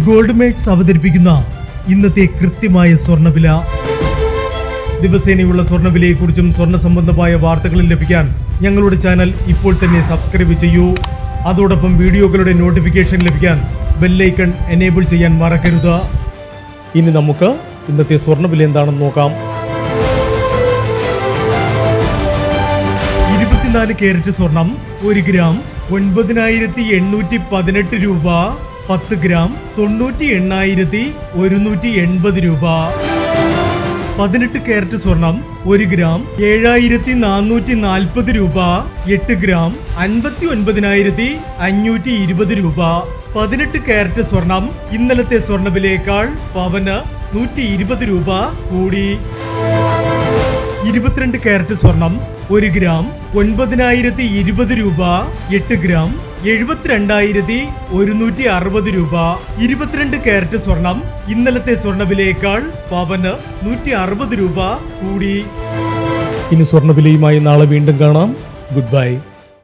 Gold makes അവതരിപ്പിക്കുന്ന ഇന്നത്തെ കൃത്യമായ സ്വർണ്ണവില. ദിവസേനയുള്ള സ്വർണ്ണവിലയെക്കുറിച്ചും സ്വർണ്ണ സംബന്ധമായ വാർത്തകളും ലഭിക്കാൻ ഞങ്ങളുടെ ചാനൽ ഇപ്പോൾ തന്നെ സബ്സ്ക്രൈബ് ചെയ്യൂ. അതോടൊപ്പം വീഡിയോകളുടെ നോട്ടിഫിക്കേഷൻ ലഭിക്കാൻ ബെല്ലൈക്കൺ എനേബിൾ ചെയ്യാൻ മറക്കരുത്. ഇനി നമുക്ക് ഇന്നത്തെ സ്വർണ്ണവില എന്താണെന്ന് നോക്കാം. 24 കാരറ്റ് സ്വർണം 1 ഗ്രാം 9818 രൂപ. 10 ഗ്രാം 98,180 രൂപ. 18 കാരറ്റ് സ്വർണം 1 ഗ്രാം 7440 രൂപ. 8 ഗ്രാം 59,520 രൂപ. 18 കാരറ്റ് സ്വർണം ഇന്നലത്തെ സ്വർണ്ണവിലയേക്കാൾ പവന് 120 രൂപ കൂടി. 22 കാരറ്റ് സ്വർണം 1 ഗ്രാം 9,020 രൂപ. 8 ഗ്രാം 72,160 രൂപ. 22 കാരറ്റ് സ്വർണം ഇന്നലത്തെ സ്വർണ്ണവിലയേക്കാൾ പവന് 160 രൂപ കൂടി. ഇനി സ്വർണ്ണവിലയുമായി നാളെ വീണ്ടും കാണാം. Good bye.